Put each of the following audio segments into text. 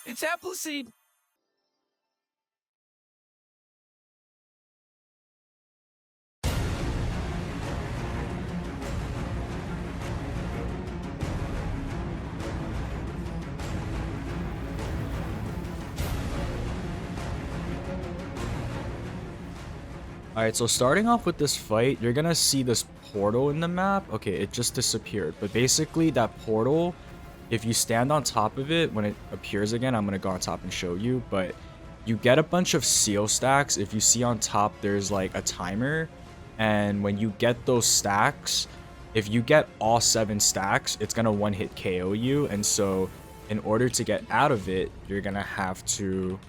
It's Appleseed. Alright, so starting off with this fight, you're gonna see this portal in the map. Okay, it just disappeared. But basically, that portal, if you stand on top of it, when it appears again, I'm gonna go on top and show you. But you get a bunch of seal stacks. If you see on top, there's like a timer. And when you get those stacks, if you get all 7 stacks, it's gonna one-hit KO you. And so, in order to get out of it, you're gonna have to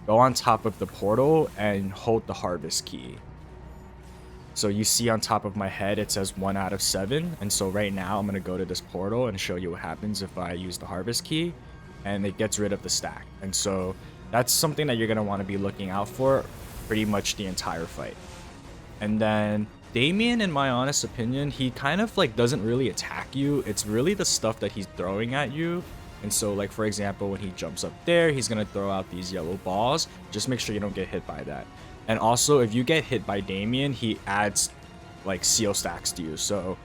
go on top of the portal and hold the harvest key. So you see on top of my head, it says 1 out of 7. And so right now I'm going to go to this portal and show you what happens if I use the harvest key, and it gets rid of the stack. And so that's something that you're going to want to be looking out for pretty much the entire fight. And then Damien, in my honest opinion, he kind of like doesn't really attack you. It's really the stuff that he's throwing at you. And so, like, for example, when he jumps up there, he's going to throw out these yellow balls. Just make sure you don't get hit by that. And also, if you get hit by Damien, he adds, like, seal stacks to you. So,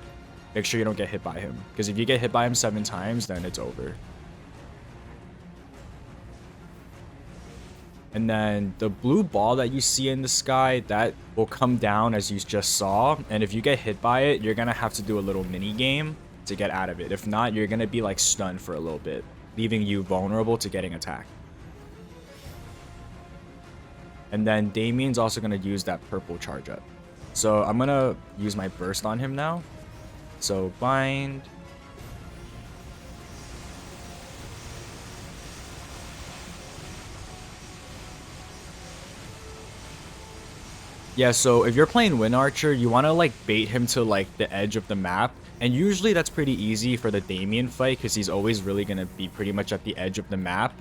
make sure you don't get hit by him. Because if you get hit by him 7 times, then it's over. And then the blue ball that you see in the sky, that will come down as you just saw. And if you get hit by it, you're going to have to do a little mini game to get out of it. If not, you're going to be like stunned for a little bit, leaving you vulnerable to getting attacked. And then Damien's also going to use that purple charge up. So I'm going to use my burst on him now. So bind. Yeah, so if you're playing Wind Archer, you want to like bait him to like the edge of the map. And usually that's pretty easy for the Damien fight because he's always really going to be pretty much at the edge of the map.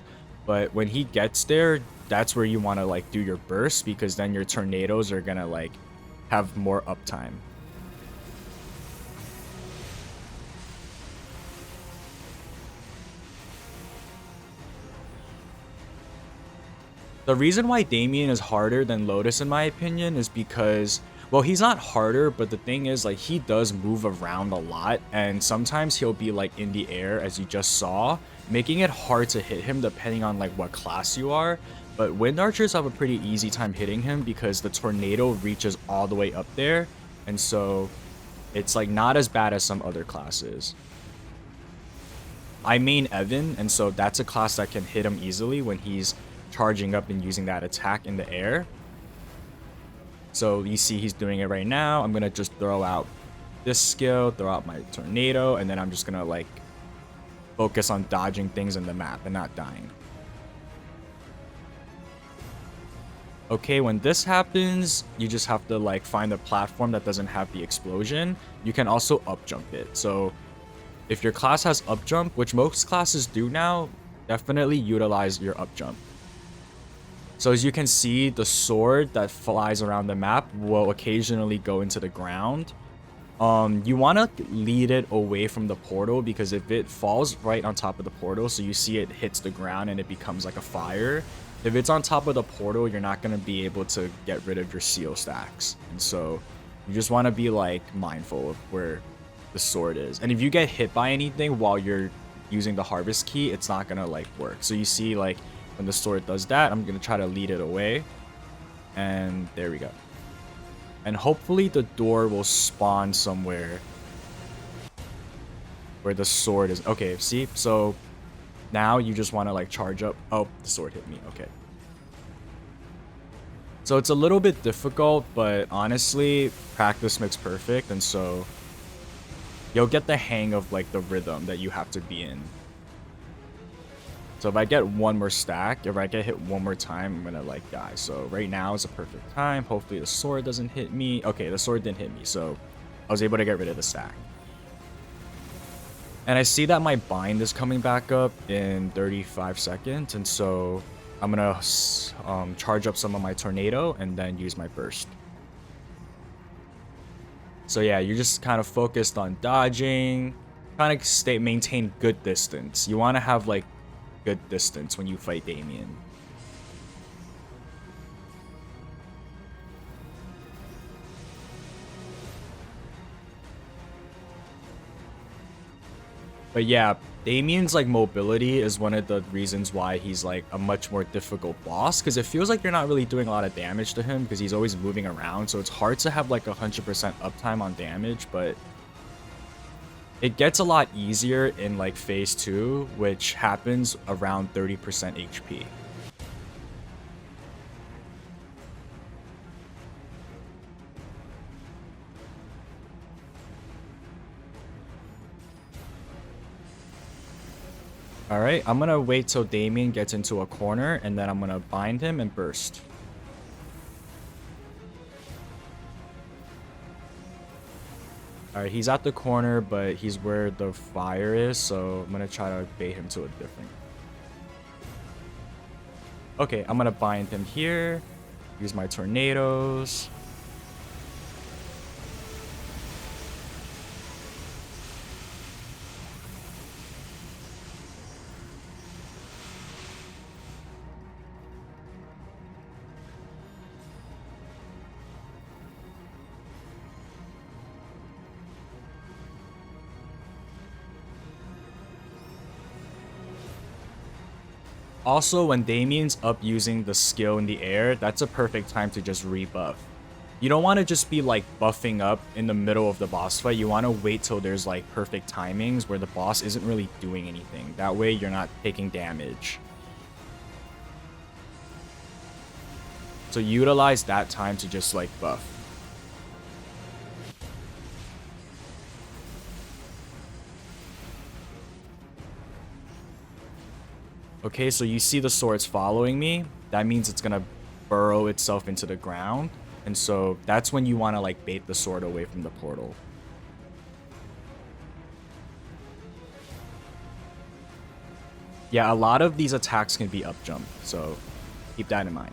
But when he gets there, that's where you want to like do your burst, because then your tornadoes are going to like have more uptime. The reason why Damien is harder than Lotus, in my opinion, is because, well, he's not harder, but the thing is, like, he does move around a lot, and sometimes he'll be, like, in the air, as you just saw, making it hard to hit him depending on, like, what class you are. But Wind Archers have a pretty easy time hitting him because the tornado reaches all the way up there, and so it's, like, not as bad as some other classes. I main Evan, and so that's a class that can hit him easily when he's charging up and using that attack in the air. So you see he's doing it right now. I'm gonna just throw out this skill, throw out my tornado, and then I'm just gonna like focus on dodging things in the map and not dying. Okay, when this happens, you just have to like find a platform that doesn't have the explosion. You can also up jump it. So if your class has up jump, which most classes do now, definitely utilize your up jump. So as you can see, the sword that flies around the map will occasionally go into the ground. You want to lead it away from the portal, because if it falls right on top of the portal, so you see it hits the ground and it becomes like a fire. If it's on top of the portal, you're not going to be able to get rid of your seal stacks. And so you just want to be like mindful of where the sword is. And if you get hit by anything while you're using the harvest key, it's not going to like work. So you see like, when the sword does that, I'm going to try to lead it away. And there we go. And hopefully the door will spawn somewhere where the sword is. Okay, see? So now you just want to like charge up. Oh, the sword hit me. Okay. So it's a little bit difficult, but honestly, practice makes perfect. And so you'll get the hang of like the rhythm that you have to be in. So if I get one more stack, if I get hit one more time, I'm gonna like die. So right now is a perfect time. Hopefully the sword doesn't hit me. Okay, the sword didn't hit me, so I was able to get rid of the stack. And I see that my bind is coming back up in 35 seconds, and so I'm gonna charge up some of my tornado and then use my burst. So yeah, you're just kind of focused on dodging, trying to maintain good distance. You want to have like good distance when you fight Damien. But yeah, Damien's like mobility is one of the reasons why he's like a much more difficult boss, because it feels like you're not really doing a lot of damage to him because he's always moving around, so it's hard to have like 100% uptime on damage. But it gets a lot easier in like phase 2, which happens around 30% HP. Alright, I'm gonna wait till Damien gets into a corner, and then I'm gonna bind him and burst. Alright, he's at the corner, but he's where the fire is, so I'm gonna try to bait him to a different... Okay, I'm gonna bind him here, use my tornadoes. Also, when Damien's up using the skill in the air, that's a perfect time to just rebuff. You don't want to just be like buffing up in the middle of the boss fight. You want to wait till there's like perfect timings where the boss isn't really doing anything. That way you're not taking damage. So utilize that time to just like buff. Okay, so you see the swords following me. That means it's gonna burrow itself into the ground. And so that's when you want to like bait the sword away from the portal. Yeah, a lot of these attacks can be up jump, so keep that in mind.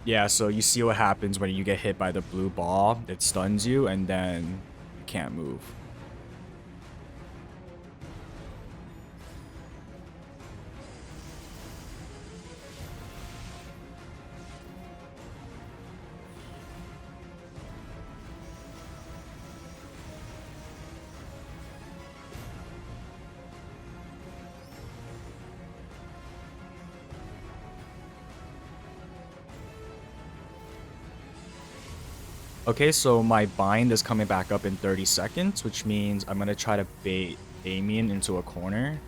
Yeah, so you see what happens when you get hit by the blue ball. It stuns you, and then you can't move. Okay, so my bind is coming back up in 30 seconds, which means I'm going to try to bait Damien into a corner.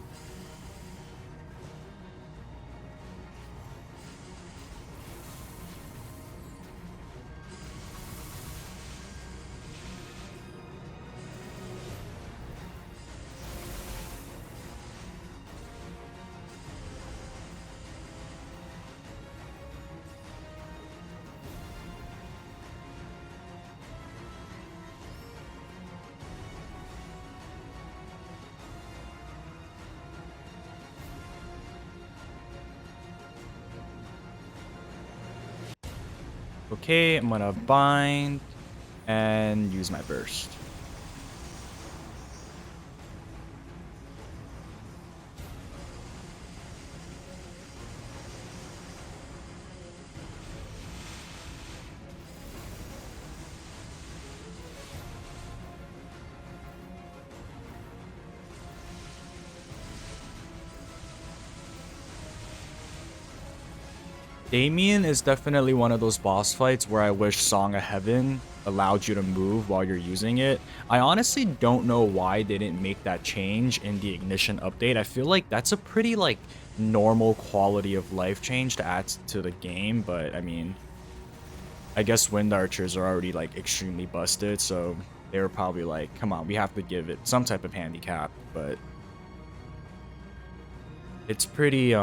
Okay, I'm gonna bind and use my burst. Damien is definitely one of those boss fights where I wish Song of Heaven allowed you to move while you're using it. I honestly don't know why they didn't make that change in the Ignition update. I feel like that's a pretty like normal quality of life change to add to the game, but I mean, I guess Wind Archers are already like extremely busted, so they were probably like, come on, we have to give it some type of handicap, but it's pretty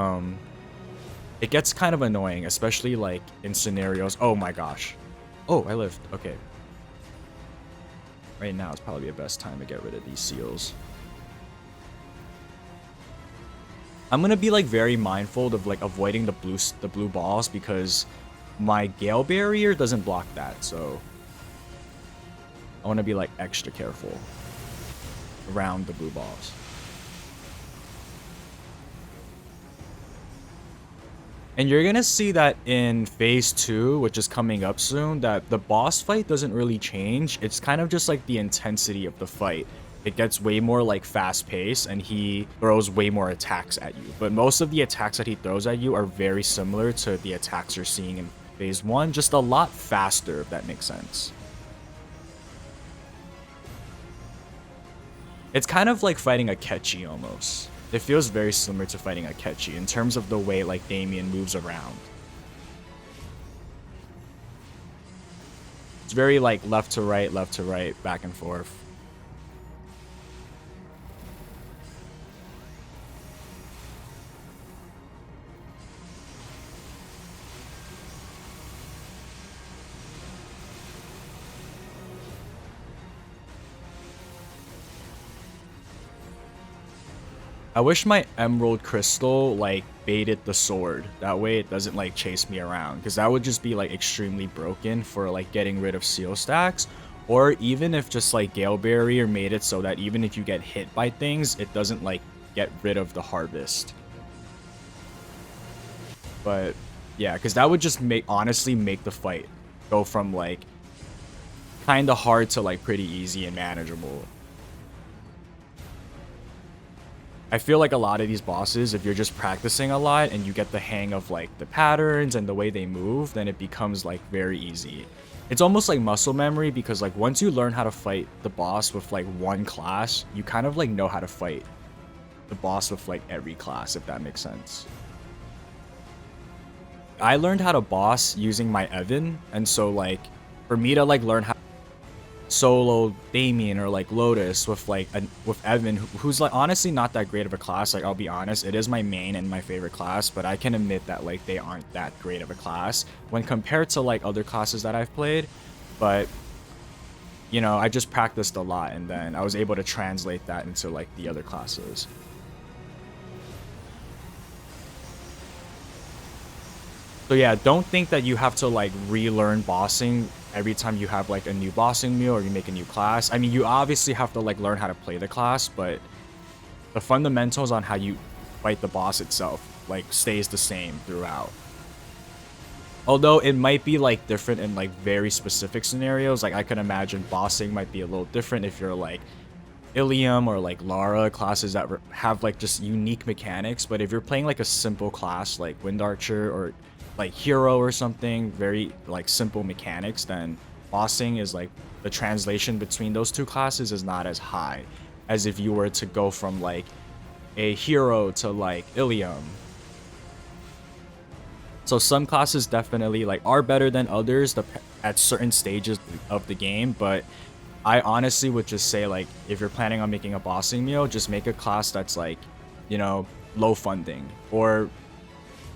it gets kind of annoying, especially like in scenarios. Oh my gosh. Oh, I lived. Okay. Right now is probably the best time to get rid of these seals. I'm gonna be like very mindful of like avoiding the blue balls because my Gale Barrier doesn't block that, so I want to be like extra careful around the blue balls. And you're gonna see that in phase 2, which is coming up soon, that the boss fight doesn't really change. It's kind of just like the intensity of the fight. It gets way more like fast paced and he throws way more attacks at you. But most of the attacks that he throws at you are very similar to the attacks you're seeing in phase 1, just a lot faster, if that makes sense. It's kind of like fighting a Ketchi almost. It feels very similar to fighting a Ketchi in terms of the way like Damien moves around. It's very like left to right, back and forth. I wish my Emerald Crystal like baited the sword. That way it doesn't like chase me around, because that would just be like extremely broken for like getting rid of seal stacks. Or even if just like Gale Barrier made it so that even if you get hit by things, it doesn't like get rid of the harvest. But yeah, because that would just honestly make the fight go from like kind of hard to like pretty easy and manageable. I feel like a lot of these bosses, if you're just practicing a lot and you get the hang of like the patterns and the way they move, then it becomes like very easy. It's almost like muscle memory, because like once you learn how to fight the boss with like one class, you kind of like know how to fight the boss with like every class, if that makes sense. I learned how to boss using my Evan, and so like for me to like learn how solo Damien or like Lotus with like with Evan, who's like honestly not that great of a class. Like, I'll be honest, it is my main and my favorite class, but I can admit that like they aren't that great of a class when compared to like other classes that I've played. But you know, I just practiced a lot and then I was able to translate that into like the other classes. So yeah, don't think that you have to like relearn bossing every time you have like a new bossing mule or you make a new class. I mean, you obviously have to like learn how to play the class, but the fundamentals on how you fight the boss itself like stays the same throughout. Although it might be like different in like very specific scenarios. Like I can imagine bossing might be a little different if you're like Ilium or like Lara, classes that have like just unique mechanics. But if you're playing like a simple class like Wind Archer or like Hero or something, very like simple mechanics, then bossing is like the translation between those two classes is not as high as if you were to go from like a Hero to like Ilium. So some classes definitely like are better than others at certain stages of the game, but I honestly would just say like if you're planning on making a bossing mule, just make a class that's like, you know, low funding. Or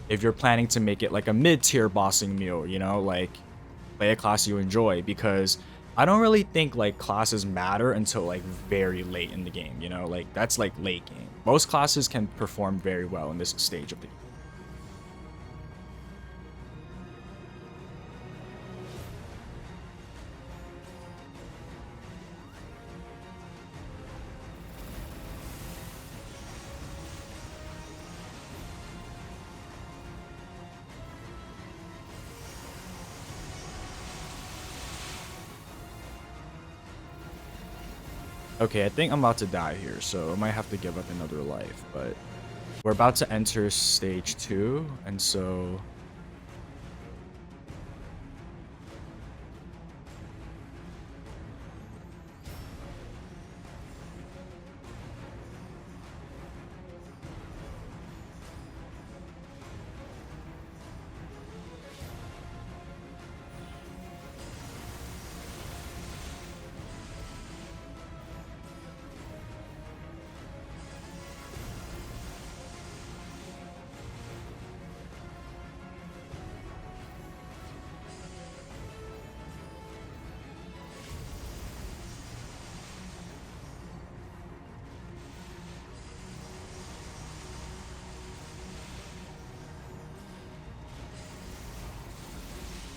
if you're planning to make it like a mid-tier bossing mule, you know, like play a class you enjoy, because I don't really think like classes matter until like very late in the game, you know, like that's like late game. Most classes can perform very well in this stage of the game. Okay, I think I'm about to die here, so I might have to give up another life, but we're about to enter stage 2, and so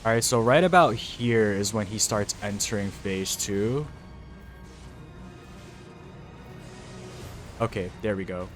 Alright, so right about here is when he starts entering phase 2. Okay, there we go.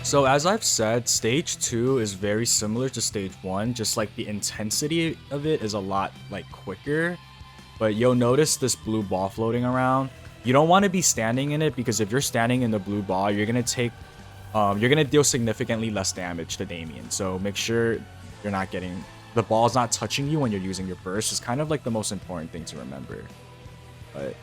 So as I've said, stage 2 is very similar to stage 1, just like the intensity of it is a lot like quicker. But you'll notice this blue ball floating around. You don't want to be standing in it because if you're standing in the blue ball, you're gonna deal significantly less damage to Damien. So make sure you're not getting the ball's not touching you when you're using your burst. Is kind of like the most important thing to remember. But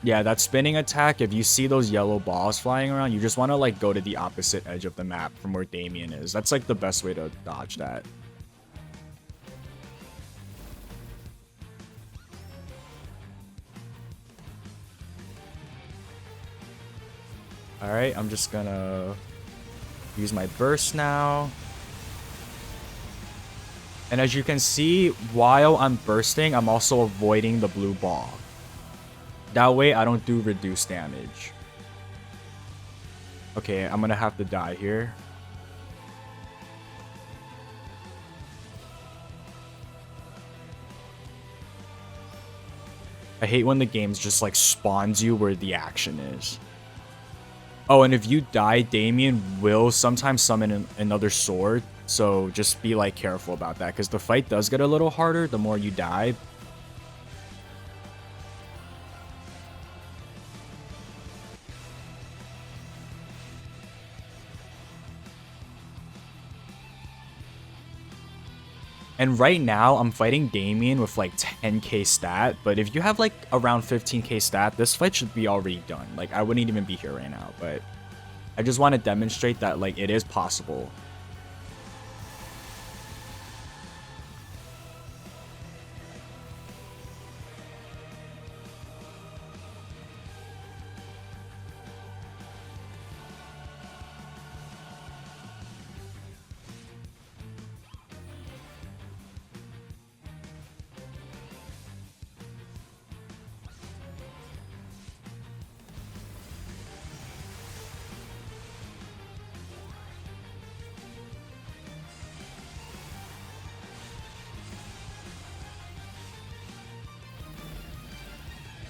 yeah, that spinning attack, if you see those yellow balls flying around, you just want to like go to the opposite edge of the map from where Damien is. That's like the best way to dodge that. Alright, I'm just gonna use my burst now. And as you can see, while I'm bursting, I'm also avoiding the blue ball. That way, I don't do reduced damage. Okay, I'm gonna have to die here. I hate when the game just like spawns you where the action is. Oh, and if you die, Damien will sometimes summon another sword. So just be like careful about that because the fight does get a little harder the more you die. And right now, I'm fighting Damien with like 10k stat, but if you have like around 15k stat, this fight should be already done. Like, I wouldn't even be here right now, but I just want to demonstrate that like it is possible.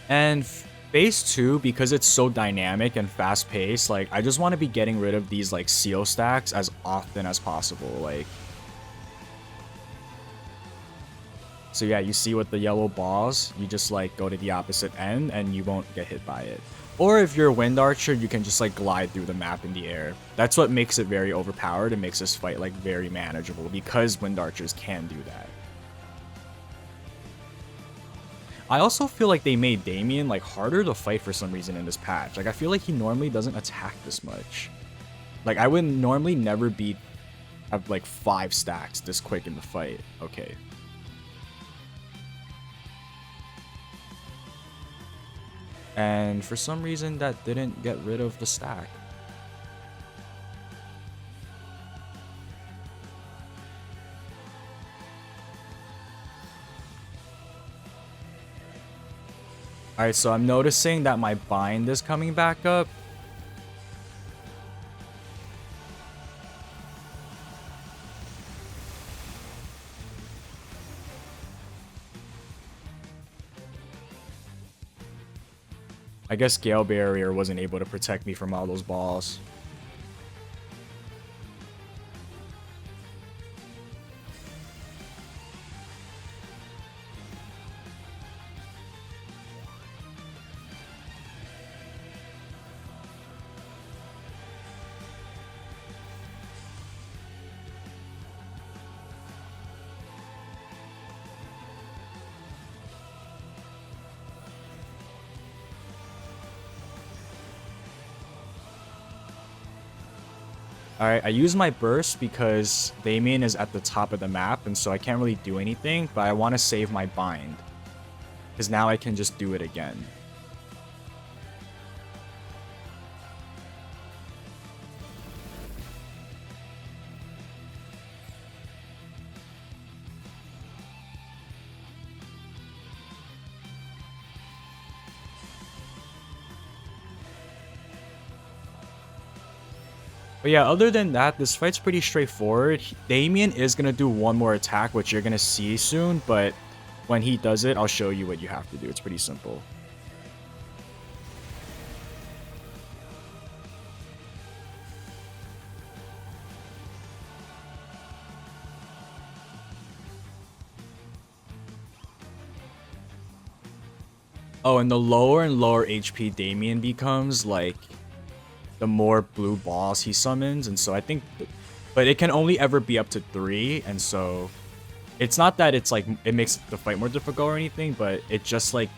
And phase 2, because it's so dynamic and fast paced, like I just want to be getting rid of these like seal stacks as often as possible. Like, so yeah, you see with the yellow balls, you just like go to the opposite end and you won't get hit by it. Or if you're a wind archer, you can just like glide through the map in the air. That's what makes it very overpowered and makes this fight like very manageable because wind archers can do that. I also feel like they made Damien like harder to fight for some reason in this patch. Like I feel like he normally doesn't attack this much. Like I would normally never have like 5 stacks this quick in the fight. Okay. And for some reason that didn't get rid of the stack. Alright, so I'm noticing that my bind is coming back up. I guess Gale Barrier wasn't able to protect me from all those balls. Alright, I use my burst because Damien is at the top of the map, and so I can't really do anything, but I want to save my bind. Because now I can just do it again. But yeah, other than that, this fight's pretty straightforward. Damien is going to do one more attack, which you're going to see soon, but when he does it, I'll show you what you have to do. It's pretty simple. Oh, and the lower and lower HP Damien becomes, like, the more blue balls he summons, and so I think, but it can only ever be up to 3, and so it's not that it's like it makes the fight more difficult or anything, but it just like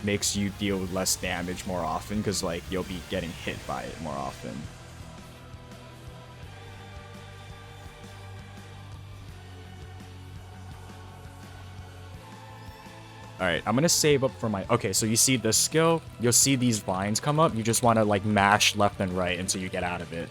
makes you deal less damage more often because like you'll be getting hit by it more often. Alright, I'm gonna save up for my... Okay, so you see this skill? You'll see these vines come up. You just want to, like, mash left and right until you get out of it.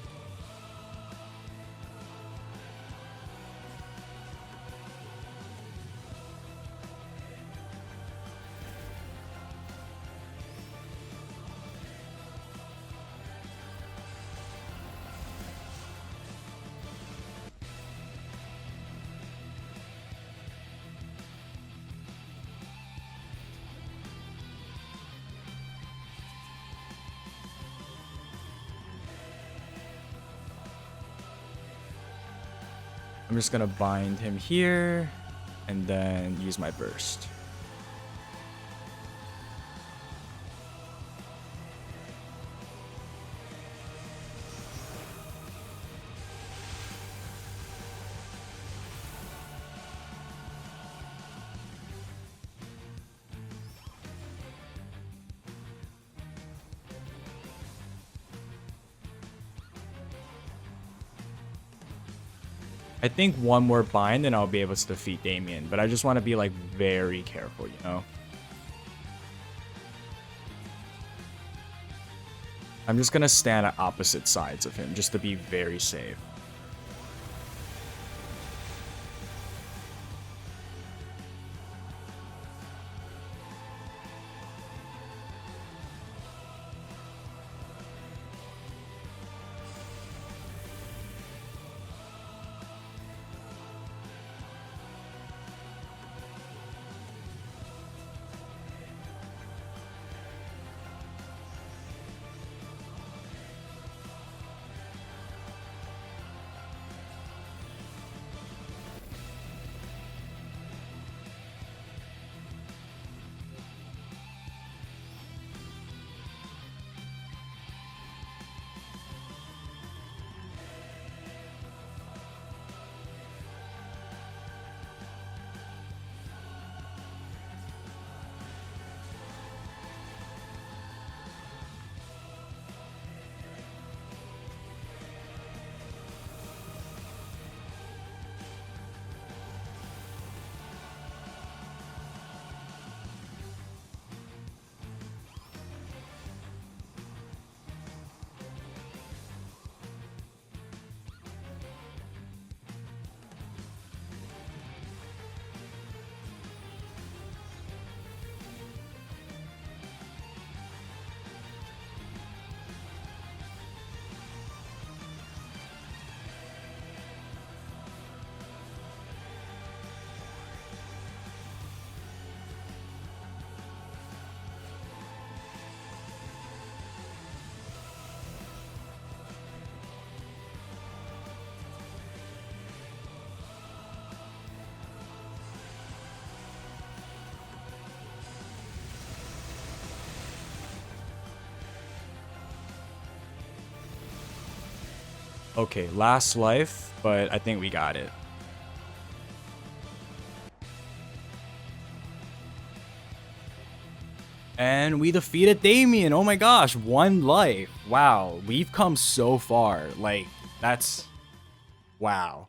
I'm just gonna bind him here, and then use my burst. I think one more bind and I'll be able to defeat Damien, but I just want to be like very careful, you know? I'm just gonna stand at opposite sides of him just to be very safe. Okay, last life, but I think we got it. And we defeated Damien. Oh my gosh, 1 life. Wow, we've come so far. Like, that's Wow.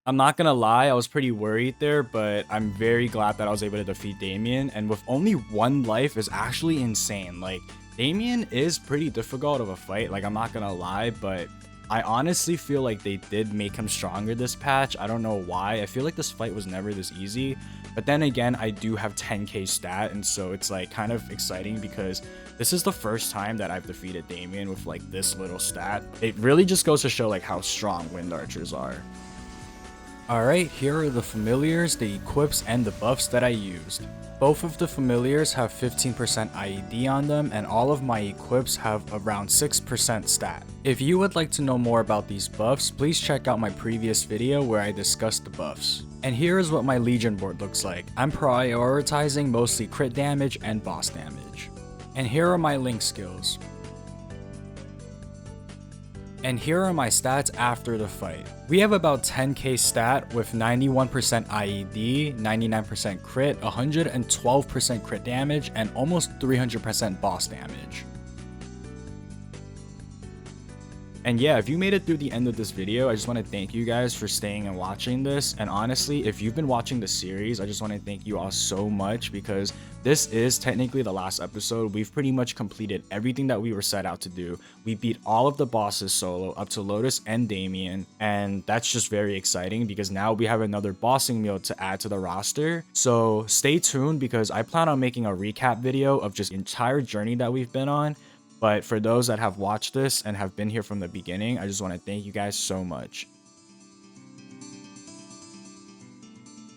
I'm not gonna lie, I was pretty worried there, but I'm very glad that I was able to defeat Damien, and with only 1 life is actually insane. Like, Damien is pretty difficult of a fight, like, I'm not gonna lie, but I honestly feel like they did make him stronger this patch. I don't know why. I feel like this fight was never this easy, but then again, I do have 10k stat, and so it's like kind of exciting because this is the first time that I've defeated Damien with like this little stat. It really just goes to show like how strong wind archers are. Alright, here are the familiars, the equips, and the buffs that I used. Both of the familiars have 15% IED on them, and all of my equips have around 6% stat. If you would like to know more about these buffs, please check out my previous video where I discussed the buffs. And here is what my Legion board looks like. I'm prioritizing mostly crit damage and boss damage. And here are my link skills. And here are my stats after the fight. We have about 10k stat with 91% IED, 99% crit, 112% crit damage, and almost 300% boss damage. And yeah, if you made it through the end of this video, I just want to thank you guys for staying and watching this. And honestly, if you've been watching the series, I just want to thank you all so much because this is technically the last episode. We've pretty much completed everything that we were set out to do. We beat all of the bosses solo up to Lotus and Damien. And that's just very exciting because now we have another bossing mule to add to the roster. So stay tuned because I plan on making a recap video of just the entire journey that we've been on. But for those that have watched this and have been here from the beginning, I just want to thank you guys so much.